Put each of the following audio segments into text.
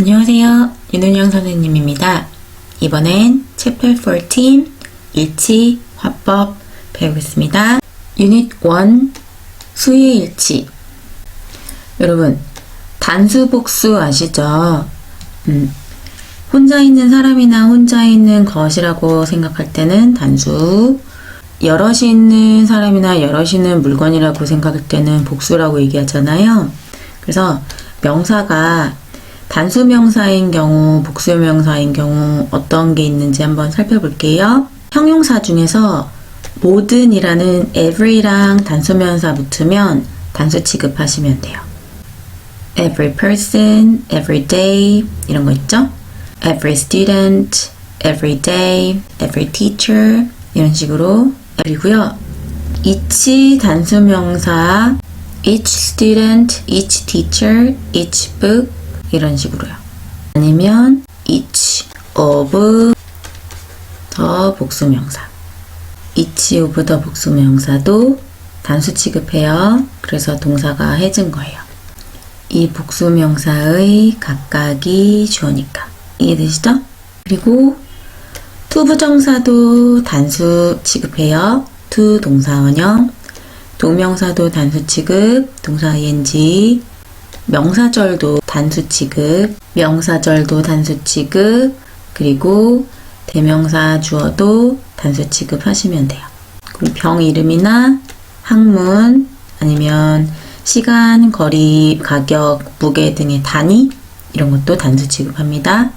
안녕하세요. 윤은영 선생님입니다. 이번엔 Chapter 14 일치 화법 배우겠습니다. 유닛 1 수의 일치. 여러분 단수 복수 아시죠? 혼자 있는 사람이나 혼자 있는 것이라고 생각할 때는 단수, 여럿이 있는 사람이나 여럿이 있는 물건이라고 생각할 때는 복수라고 얘기하잖아요. 그래서 명사가 단수 명사인 경우, 복수 명사인 경우 어떤 게 있는지 한번 살펴볼게요. 형용사 중에서 모든이라는 every랑 단수 명사 붙으면 단수 취급하시면 돼요. Every person, every day 이런 거 있죠? Every student, every day, every teacher 이런 식으로. 그리고요, each 단수 명사 each student, each teacher, each book 이런 식으로요. 아니면 each of the 복수명사. each of the 복수명사도 단수 취급해요. 그래서 동사가 해준 거예요. 이 복수명사의 각각이 주어니까. 이해되시죠? 그리고 to 부정사도 단수 취급해요. to 동사원형. 동명사도 단수 취급, 동사 ing. 명사절도 단수 취급, 명사절도 단수 취급, 그리고 대명사 주어도 단수 취급하시면 돼요. 그리고 병 이름이나 학문, 아니면 시간, 거리, 가격, 무게 등의 단위 이런 것도 단수 취급합니다.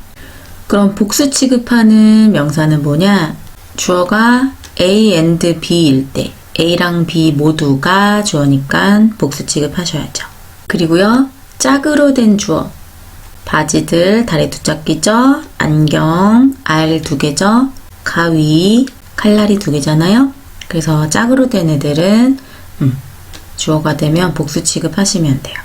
그럼 복수 취급하는 명사는 뭐냐? 주어가 A and B일 때 A랑 B 모두가 주어니까 복수 취급하셔야죠. 그리고요, 짝으로 된 주어. 바지들, 다리 두 짝기죠? 안경, 알 두 개죠? 가위, 칼날이 두 개잖아요? 그래서 짝으로 된 애들은 주어가 되면 복수 취급하시면 돼요.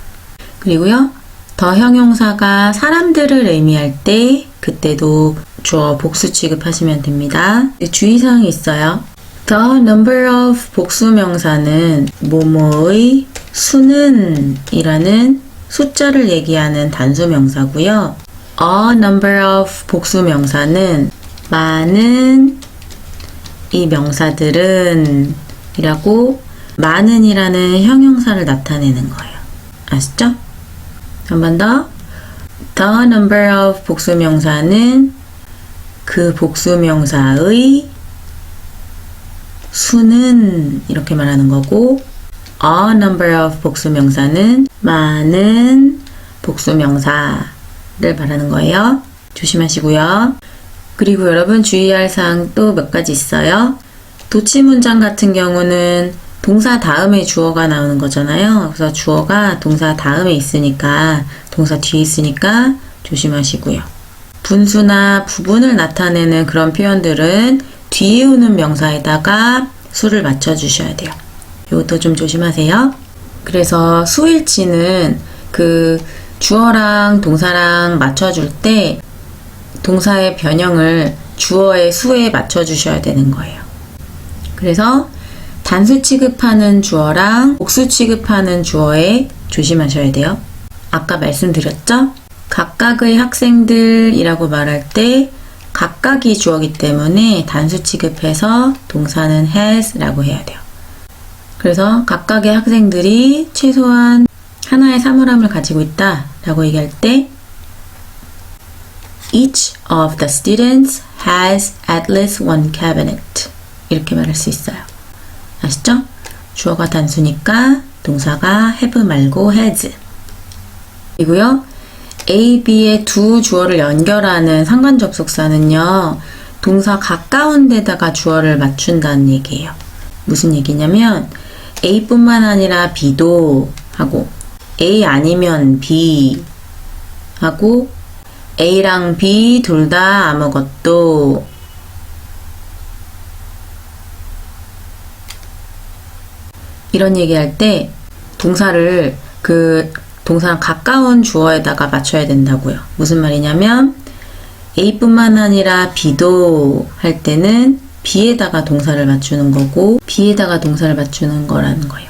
그리고요, 더 형용사가 사람들을 의미할 때 그때도 주어 복수 취급하시면 됩니다. 주의사항이 있어요. The number of 복수명사는 뭐뭐의 수는 이라는 숫자를 얘기하는 단수명사고요. A number of 복수명사는 많은 이 명사들은 이라고 많은이라는 형용사를 나타내는 거예요. 아시죠? 한 번 더. The number of 복수명사는 그 복수명사의 수는 이렇게 말하는 거고, a number of 복수명사는 많은 복수명사를 말하는 거예요. 조심하시고요. 그리고 여러분 주의할 사항 또 몇 가지 있어요. 도치문장 같은 경우는 동사 다음에 주어가 나오는 거잖아요. 그래서 주어가 동사 다음에 있으니까, 동사 뒤에 있으니까 조심하시고요. 분수나 부분을 나타내는 그런 표현들은 뒤에 오는 명사에다가 수를 맞춰주셔야 돼요. 이것도 좀 조심하세요. 그래서 수일치는 그 주어랑 동사랑 맞춰줄 때 동사의 변형을 주어의 수에 맞춰주셔야 되는 거예요. 그래서 단수 취급하는 주어랑 복수 취급하는 주어에 조심하셔야 돼요. 아까 말씀드렸죠? 각각의 학생들이라고 말할 때 각각이 주어기 때문에 단수 취급해서 동사는 has라고 해야 돼요. 그래서 각각의 학생들이 최소한 하나의 사물함을 가지고 있다 라고 얘기할 때 Each of the students has at least one cabinet 이렇게 말할 수 있어요. 아시죠? 주어가 단수니까 동사가 have 말고 has. 그리고요, A, B의 두 주어를 연결하는 상관접속사는요, 동사 가까운 데다가 주어를 맞춘다는 얘기예요. 무슨 얘기냐면 A뿐만 아니라 B도 하고, A 아니면 B 하고, A랑 B 둘 다 아무것도, 이런 얘기할 때 동사를 그 동사랑 가까운 주어에다가 맞춰야 된다고요. 무슨 말이냐면 A뿐만 아니라 B도 할 때는 B에다가 동사를 맞추는 거고, B에다가 동사를 맞추는 거라는 거예요.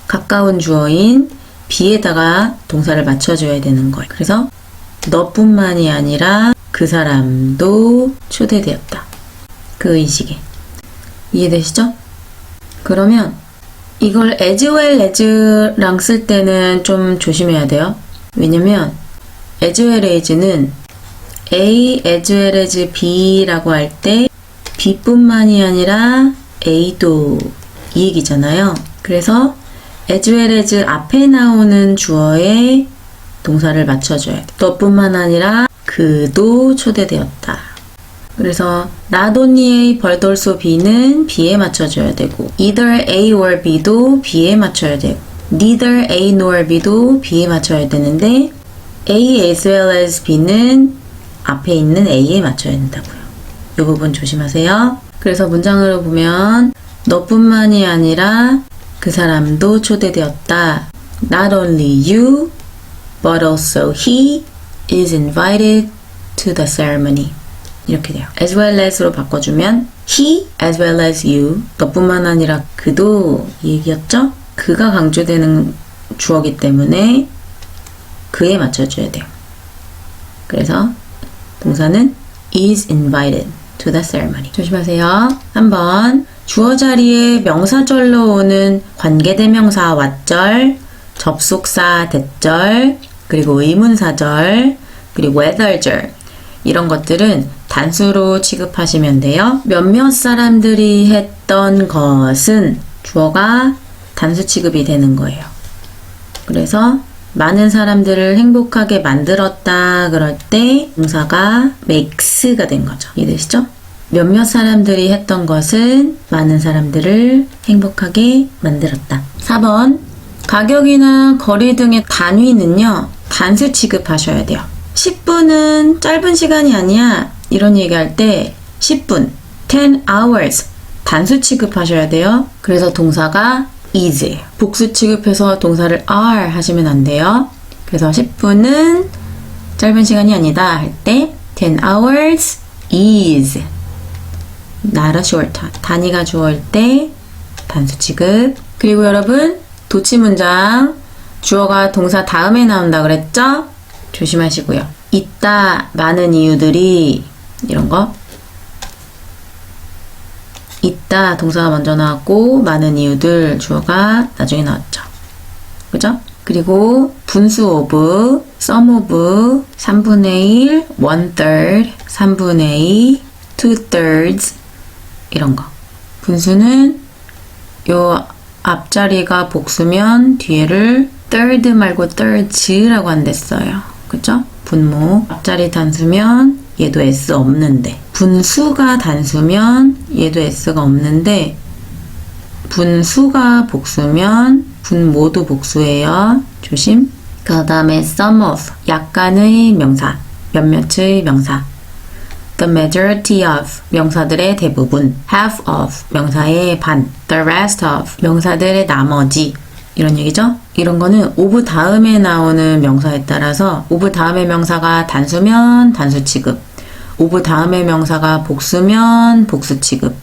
가까운 주어인 B에다가 동사를 맞춰줘야 되는 거예요. 그래서 너뿐만이 아니라 그 사람도 초대되었다. 그 의식에. 이해되시죠? 그러면 이걸 as well as랑 쓸 때는 좀 조심해야 돼요. 왜냐면 as well as는 A as well as B라고 할 때 B뿐만이 아니라 A도 이 얘기잖아요. 그래서 as well as 앞에 나오는 주어에 동사를 맞춰줘야 돼. 너뿐만 아니라 그도 초대되었다. 그래서 not only A but also B는 B에 맞춰줘야 되고 either A or B도 B에 맞춰야 되고 neither A nor B도 B에 맞춰야 되는데 A as well as B는 앞에 있는 A에 맞춰야 된다고요. 이 부분 조심하세요. 그래서 문장으로 보면 너뿐만이 아니라 그 사람도 초대되었다. Not only you but also he is invited to the ceremony. 이렇게 돼요. as well as로 바꿔주면 he as well as you 너뿐만 아니라 그도 이 얘기였죠? 그가 강조되는 주어기 때문에 그에 맞춰줘야 돼요. 그래서 동사는 is invited to the ceremony. 조심하세요. 한번 주어 자리에 명사절로 오는 관계대명사 왓절, 접속사 대절, 그리고 의문사절, 그리고 whether절 이런 것들은 단수로 취급하시면 돼요. 몇몇 사람들이 했던 것은 주어가 단수 취급이 되는 거예요. 그래서 많은 사람들을 행복하게 만들었다 그럴 때 동사가 makes가 된 거죠. 이해되시죠? 몇몇 사람들이 했던 것은 많은 사람들을 행복하게 만들었다. 4번 가격이나 거리 등의 단위는요. 단수 취급하셔야 돼요. 10분은 짧은 시간이 아니야. 이런 얘기할 때 10분, 10 hours 단수 취급하셔야 돼요. 그래서 동사가 is 복수 취급해서 동사를 are 하시면 안 돼요. 그래서 10분은 짧은 시간이 아니다 할 때 10 hours is not a short time. 단위가 주어일 때 단수 취급. 그리고 여러분 도치 문장 주어가 동사 다음에 나온다 그랬죠? 조심하시고요. 있다 많은 이유들이 이런 거 있다 동사가 먼저 나왔고 많은 이유들 주어가 나중에 나왔죠. 그죠? 그리고 분수 of, sum of 3분의 1, 1/3, 3분의 2, 2/3 이런 거. 분수는 요 앞자리가 복수면 뒤에를 third 말고 thirds라고 안 됐어요. 그죠? 분모. 앞자리 단수면 얘도 S 없는데 분수가 단수면 얘도 S가 없는데 분수가 복수면 분모도 복수예요. 조심. 그 다음에 some of 약간의 명사 몇몇의 명사 the majority of 명사들의 대부분 half of 명사의 반 the rest of 명사들의 나머지 이런 얘기죠. 이런 거는 of 다음에 나오는 명사에 따라서 of 다음의 명사가 단수면 단수 취급 of 다음의 명사가 복수면 복수 취급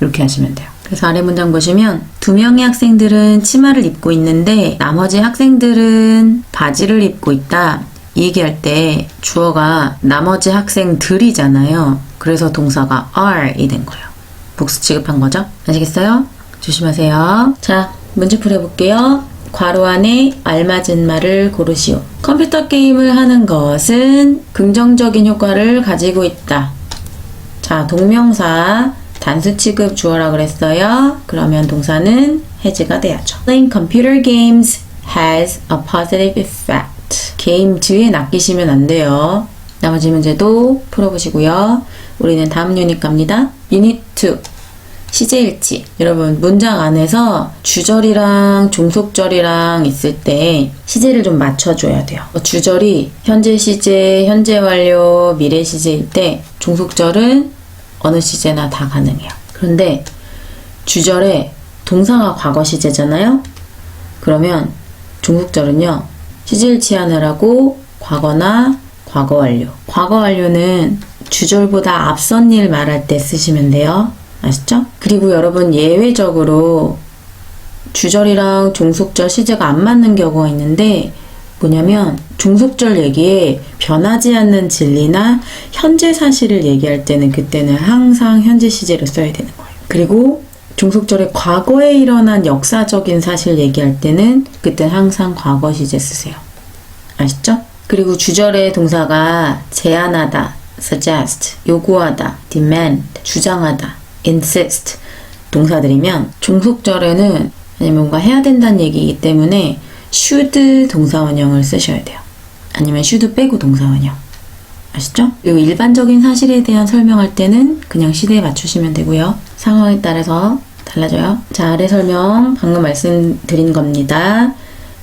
이렇게 하시면 돼요. 그래서 아래 문장 보시면 2명의 학생들은 치마를 입고 있는데 나머지 학생들은 바지를 입고 있다. 이 얘기할 때 주어가 나머지 학생들이잖아요. 그래서 동사가 are이 된 거예요. 복수 취급한 거죠. 아시겠어요? 조심하세요. 자, 문제 풀어볼게요. 괄호 안에 알맞은 말을 고르시오. 컴퓨터 게임을 하는 것은 긍정적인 효과를 가지고 있다. 자, 동명사 단수 취급 주어라 그랬어요. 그러면 동사는 has가 돼야죠. Playing computer games has a positive effect. 게임 뒤에 낚이시면 안 돼요. 나머지 문제도 풀어보시고요. 우리는 다음 유닛 갑니다. 유닛 2. 시제일치. 여러분 문장 안에서 주절이랑 종속절이랑 있을 때 시제를 좀 맞춰줘야 돼요. 주절이 현재 시제, 현재 완료, 미래 시제일 때 종속절은 어느 시제나 다 가능해요. 그런데 주절에 동사가 과거 시제잖아요. 그러면 종속절은요. 시제일치하느라고 과거나 과거 완료. 과거 완료는 주절보다 앞선 일 말할 때 쓰시면 돼요. 아시죠? 그리고 여러분 예외적으로 주절이랑 종속절 시제가 안 맞는 경우가 있는데 뭐냐면 종속절 얘기에 변하지 않는 진리나 현재 사실을 얘기할 때는 그때는 항상 현재 시제를 써야 되는 거예요. 그리고 종속절의 과거에 일어난 역사적인 사실 얘기할 때는 그때는 항상 과거 시제 쓰세요. 아시죠? 그리고 주절의 동사가 제안하다, suggest, 요구하다, demand, 주장하다, insist 동사들이면 종속절에는 아니면 뭔가 해야 된다는 얘기이기 때문에 should 동사원형을 쓰셔야 돼요. 아니면 should 빼고 동사원형. 아시죠? 그리고 일반적인 사실에 대한 설명할 때는 그냥 시대에 맞추시면 되고요. 상황에 따라서 달라져요. 자, 아래 설명 방금 말씀드린 겁니다.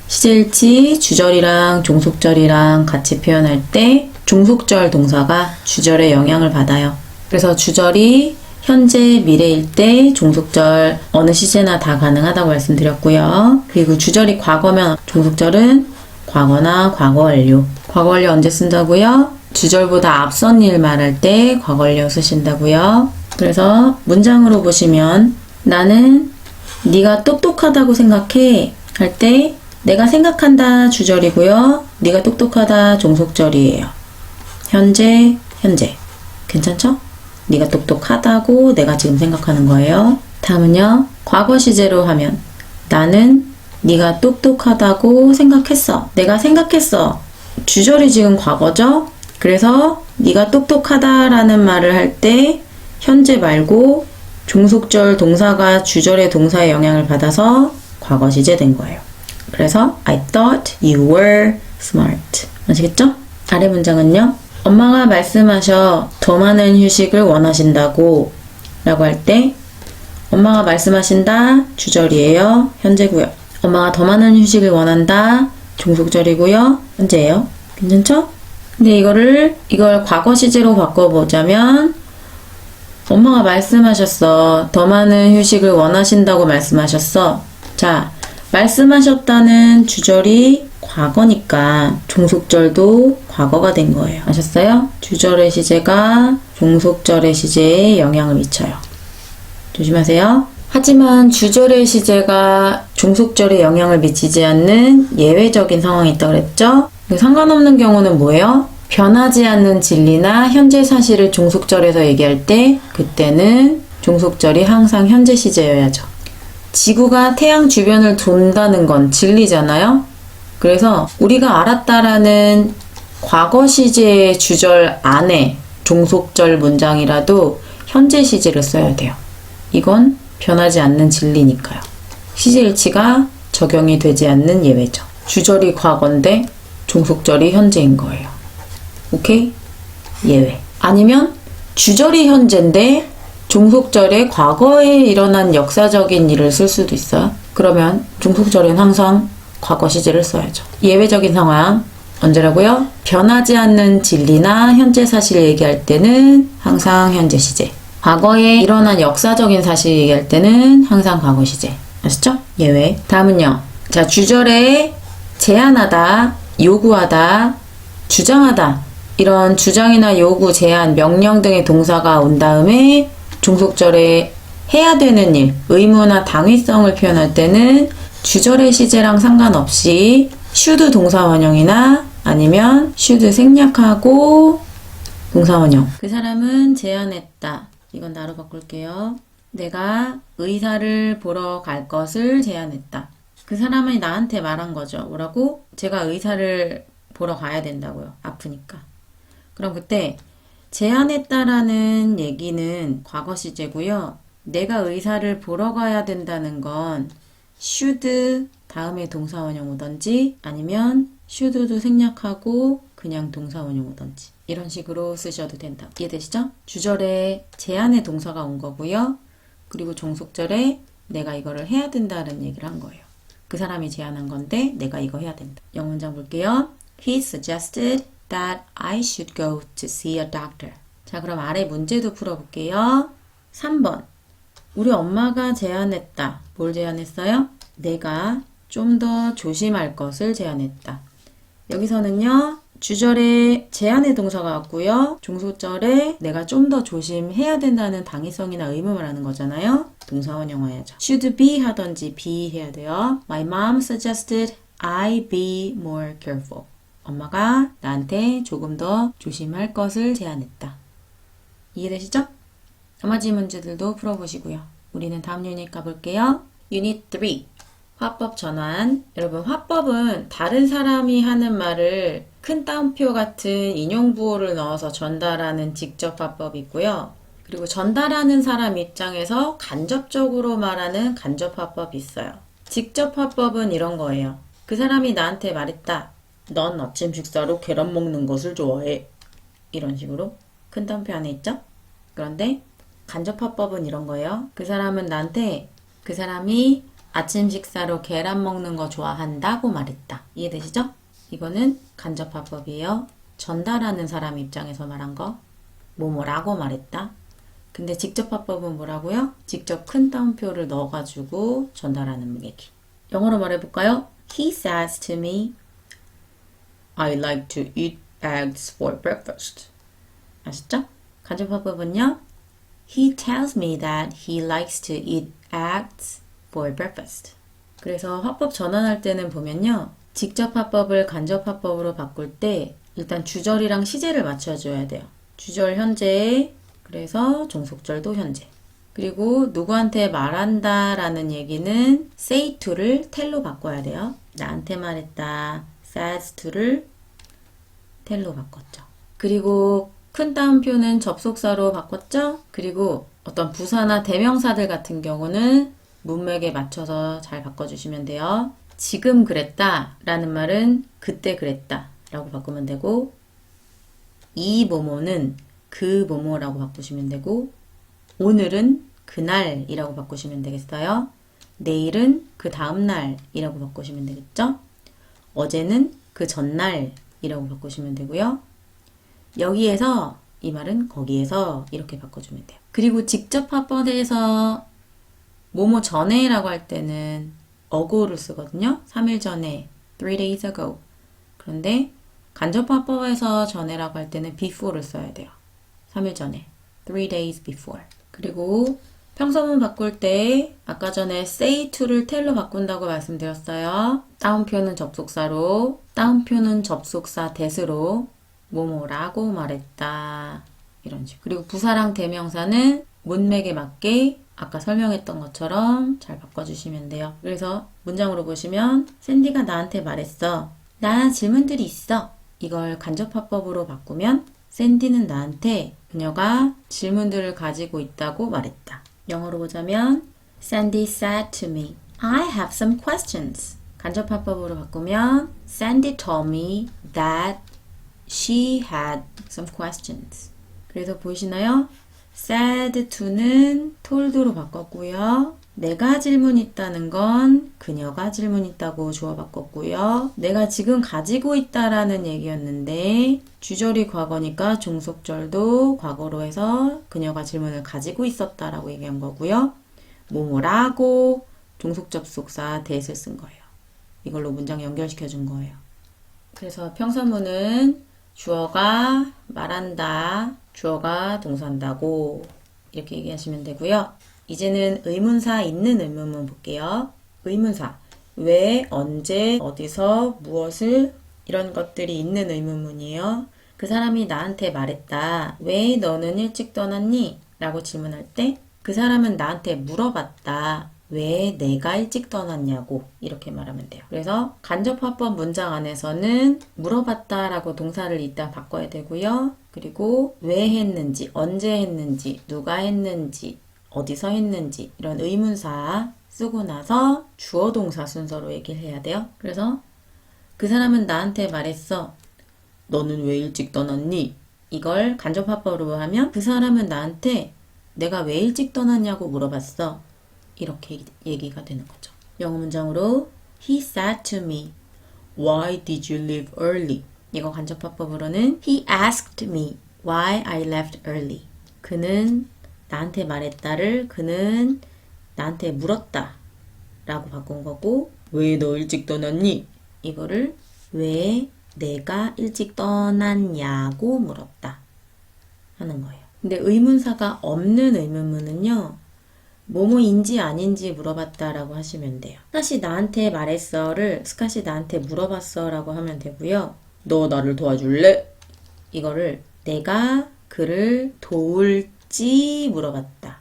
시제일치 주절이랑 종속절이랑 같이 표현할 때 종속절 동사가 주절에 영향을 받아요. 그래서 주절이 현재, 미래일 때 종속절 어느 시제나 다 가능하다고 말씀드렸고요. 그리고 주절이 과거면 종속절은 과거나 과거 완료. 과거 완료 언제 쓴다고요? 주절보다 앞선 일 말할 때 과거 완료 쓰신다고요. 그래서 문장으로 보시면 나는 네가 똑똑하다고 생각해 할 때 내가 생각한다 주절이고요. 네가 똑똑하다 종속절이에요. 현재. 괜찮죠? 네가 똑똑하다고 내가 지금 생각하는 거예요. 다음은요. 과거 시제로 하면 나는 네가 똑똑하다고 생각했어. 내가 생각했어. 주절이 지금 과거죠? 그래서 네가 똑똑하다라는 말을 할 때 현재 말고 종속절 동사가 주절의 동사에 영향을 받아서 과거 시제 된 거예요. 그래서 I thought you were smart. 아시겠죠? 아래 문장은요. 엄마가 말씀하셔 더 많은 휴식을 원하신다고 라고 할 때 엄마가 말씀하신다 주절이에요. 현재고요. 엄마가 더 많은 휴식을 원한다 종속절이고요. 현재예요. 괜찮죠? 근데 이걸 과거 시제로 바꿔보자면 엄마가 말씀하셨어. 더 많은 휴식을 원하신다고 말씀하셨어. 자, 말씀하셨다는 주절이 과거니까 종속절도 과거가 된 거예요. 아셨어요? 주절의 시제가 종속절의 시제에 영향을 미쳐요. 조심하세요. 하지만 주절의 시제가 종속절에 영향을 미치지 않는 예외적인 상황이 있다고 그랬죠? 상관없는 경우는 뭐예요? 변하지 않는 진리나 현재 사실을 종속절에서 얘기할 때 그때는 종속절이 항상 현재 시제여야죠. 지구가 태양 주변을 돈다는 건 진리잖아요? 그래서 우리가 알았다라는 과거 시제의 주절 안에 종속절 문장이라도 현재 시제를 써야 돼요. 이건 변하지 않는 진리니까요. 시제일치가 적용이 되지 않는 예외죠. 주절이 과거인데 종속절이 현재인 거예요. 오케이? 예외. 아니면 주절이 현재인데 종속절에 과거에 일어난 역사적인 일을 쓸 수도 있어요. 그러면 종속절엔 항상 과거 시제를 써야죠. 예외적인 상황 언제라고요? 변하지 않는 진리나 현재 사실을 얘기할 때는 항상 현재 시제. 과거에 일어난 역사적인 사실을 얘기할 때는 항상 과거 시제. 아시죠? 예외. 다음은요. 자, 주절에 제안하다, 요구하다, 주장하다 이런 주장이나 요구, 제안, 명령 등의 동사가 온 다음에 종속절에 해야 되는 일, 의무나 당위성을 표현할 때는 주절의 시제랑 상관없이 should 동사원형이나 아니면 should 생략하고 동사원형. 그 사람은 제안했다. 이건 나로 바꿀게요. 내가 의사를 보러 갈 것을 제안했다. 그 사람이 나한테 말한 거죠. 뭐라고? 제가 의사를 보러 가야 된다고요. 아프니까. 그럼 그때 제안했다라는 얘기는 과거 시제고요. 내가 의사를 보러 가야 된다는 건 should 다음에 동사원형 오던지 아니면 should도 생략하고 그냥 동사원형 오던지 이런 식으로 쓰셔도 된다. 이해되시죠? 주절에 제안의 동사가 온 거고요. 그리고 종속절에 내가 이거를 해야 된다는 얘기를 한 거예요. 그 사람이 제안한 건데 내가 이거 해야 된다. 영문장 볼게요. He suggested that I should go to see a doctor. 자, 그럼 아래 문제도 풀어볼게요. 3번. 우리 엄마가 제안했다. 뭘 제안했어요? 내가 좀 더 조심할 것을 제안했다. 여기서는요. 주절에 제안의 동사가 왔고요. 종속절에 내가 좀 더 조심해야 된다는 당위성이나 의무 말하는 거잖아요. 동사원형 와야죠. should be 하던지 be 해야 돼요. My mom suggested I be more careful. 엄마가 나한테 조금 더 조심할 것을 제안했다. 이해되시죠? 나머지 문제들도 풀어보시고요. 우리는 다음 유닛 가볼게요. 유닛 3. 화법 전환. 여러분, 화법은 다른 사람이 하는 말을 큰 따옴표 같은 인용부호를 넣어서 전달하는 직접 화법이 있고요. 그리고 전달하는 사람 입장에서 간접적으로 말하는 간접 화법이 있어요. 직접 화법은 이런 거예요. 그 사람이 나한테 말했다. 넌 아침 식사로 계란 먹는 것을 좋아해. 이런 식으로 큰 따옴표 안에 있죠? 그런데 간접 화법은 이런 거예요. 그 사람은 나한테 그 사람이 아침 식사로 계란 먹는 거 좋아한다고 말했다. 이해되시죠? 이거는 간접 화법이에요. 전달하는 사람 입장에서 말한 거. 뭐라고 말했다. 근데 직접 화법은 뭐라고요? 직접 큰 따옴표를 넣어가지고 전달하는 얘기. 영어로 말해볼까요? He says to me, I like to eat eggs for breakfast. 아셨죠? 간접 화법은요. He tells me that he likes to eat eggs for breakfast. 그래서 화법 전환할 때는 보면요. 직접 화법을 간접 화법으로 바꿀 때 일단 주절이랑 시제를 맞춰줘야 돼요. 주절 현재, 그래서 종속절도 현재. 그리고 누구한테 말한다 라는 얘기는 say to를 tell로 바꿔야 돼요. 나한테 말했다. says to를 tell로 바꿨죠. 그리고 큰 따옴표는 접속사로 바꿨죠. 그리고 어떤 부사나 대명사들 같은 경우는 문맥에 맞춰서 잘 바꿔주시면 돼요. 지금 그랬다 라는 말은 그때 그랬다 라고 바꾸면 되고, 이 뭐뭐는 그 뭐뭐라고 바꾸시면 되고, 오늘은 그날이라고 바꾸시면 되겠어요. 내일은 그 다음날이라고 바꾸시면 되겠죠. 어제는 그 전날이라고 바꾸시면 되고요. 여기에서 이 말은 거기에서 이렇게 바꿔주면 돼요. 그리고 직접 화법에서 뭐뭐 전에 라고 할 때는 ago를 쓰거든요. 3일 전에, 3 days ago. 그런데 간접 화법에서 전에라고 할 때는 before를 써야 돼요. 3일 전에, 3 days before. 그리고 평서문 바꿀 때 아까 전에 say to를 tell로 바꾼다고 말씀드렸어요. 따옴표는 접속사로, 따옴표는 접속사 that으로 뭐뭐라고 말했다. 이런 식으로. 그리고 부사랑 대명사는 문맥에 맞게 아까 설명했던 것처럼 잘 바꿔주시면 돼요. 그래서 문장으로 보시면 샌디가 나한테 말했어. 나 질문들이 있어. 이걸 간접화법으로 바꾸면 샌디는 나한테 그녀가 질문들을 가지고 있다고 말했다. 영어로 보자면 Sandy said to me, I have some questions. 간접화법으로 바꾸면 Sandy told me that she had some questions. 그래서 보이시나요? said to는 told로 바꿨고요. 내가 질문 있다는 건 그녀가 질문 있다고 주어 바꿨고요. 내가 지금 가지고 있다라는 얘기였는데 주절이 과거니까 종속절도 과거로 해서 그녀가 질문을 가지고 있었다라고 얘기한 거고요. 뭐뭐라고 종속 접속사 that을 쓴 거예요. 이걸로 문장 연결시켜 준 거예요. 그래서 평서문은 주어가 말한다, 주어가 동사한다고 이렇게 얘기하시면 되고요. 이제는 의문사 있는 의문문 볼게요. 의문사. 왜, 언제, 어디서, 무엇을 이런 것들이 있는 의문문이에요. 그 사람이 나한테 말했다. 왜 너는 일찍 떠났니? 라고 질문할 때 그 사람은 나한테 물어봤다. 왜 내가 일찍 떠났냐고 이렇게 말하면 돼요. 그래서 간접화법 문장 안에서는 물어봤다 라고 동사를 이따 바꿔야 되고요. 그리고 왜 했는지, 언제 했는지, 누가 했는지, 어디서 했는지 이런 의문사 쓰고 나서 주어 동사 순서로 얘기를 해야 돼요. 그래서 그 사람은 나한테 말했어. 너는 왜 일찍 떠났니? 이걸 간접화법으로 하면 그 사람은 나한테 내가 왜 일찍 떠났냐고 물어봤어. 이렇게 얘기가 되는 거죠. 영어 문장으로 He said to me, Why did you leave early? 이거 간접화법으로는 He asked me why I left early. 그는 나한테 말했다를 그는 나한테 물었다 라고 바꾼 거고, 왜 너 일찍 떠났니? 이거를 왜 내가 일찍 떠났냐고 물었다 하는 거예요. 근데 의문사가 없는 의문문은요, 뭐뭐인지 아닌지 물어봤다라고 하시면 돼요. 스캇이 나한테 말했어를 스캇이 나한테 물어봤어라고 하면 되고요. 너 나를 도와줄래? 이거를 내가 그를 도울지 물어봤다.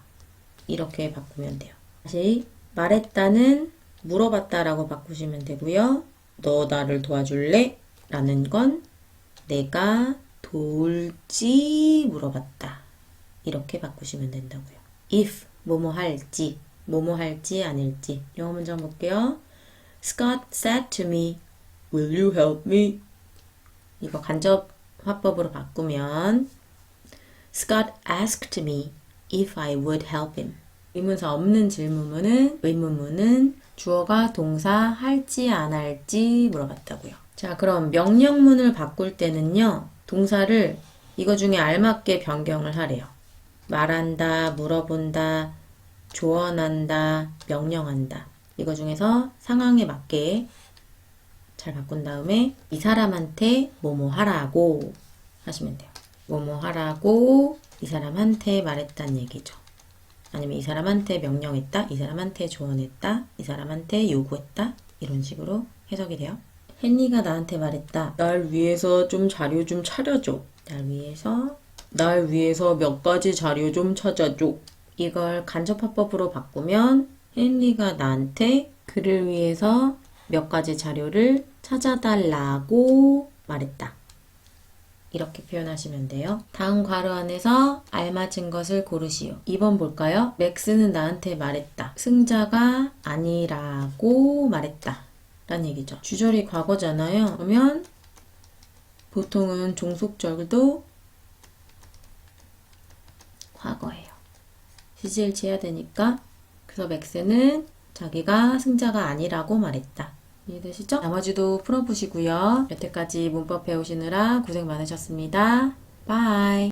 이렇게 바꾸면 돼요. 다시 말했다는 물어봤다라고 바꾸시면 되고요. 너 나를 도와줄래? 라는 건 내가 도울지 물어봤다. 이렇게 바꾸시면 된다고요. if 뭐뭐 할지 아닐지. 영어 문장 볼게요. Scott said to me, will you help me? 이거 간접 화법으로 바꾸면 Scott asked me if I would help him. 의문사 없는 의문문은 주어가 동사 할지 안 할지 물어봤다고요. 자, 그럼 명령문을 바꿀 때는요. 동사를 이거 중에 알맞게 변경을 하래요. 말한다, 물어본다, 조언한다, 명령한다. 이거 중에서 상황에 맞게 잘 바꾼 다음에 이 사람한테 뭐뭐 하라고 하시면 돼요. 뭐뭐 하라고 이 사람한테 말했단 얘기죠. 아니면 이 사람한테 명령했다, 이 사람한테 조언했다, 이 사람한테 요구했다. 이런 식으로 해석이 돼요. 헨리가 나한테 말했다. 날 위해서 좀 자료 좀 차려줘. 날 위해서 몇 가지 자료 좀 찾아줘. 이걸 간접화법으로 바꾸면 헨리가 나한테 그를 위해서 몇 가지 자료를 찾아달라고 말했다. 이렇게 표현하시면 돼요. 다음 괄호 안에서 알맞은 것을 고르시오. 2번 볼까요? 맥스는 나한테 말했다. 승자가 아니라고 말했다. 라는 얘기죠. 주절이 과거잖아요. 그러면 보통은 종속절도 과거예요. CGL치 해야 되니까. 그래서 맥스는 자기가 승자가 아니라고 말했다. 이해되시죠? 나머지도 풀어보시고요. 여태까지 문법 배우시느라 고생 많으셨습니다. 바이.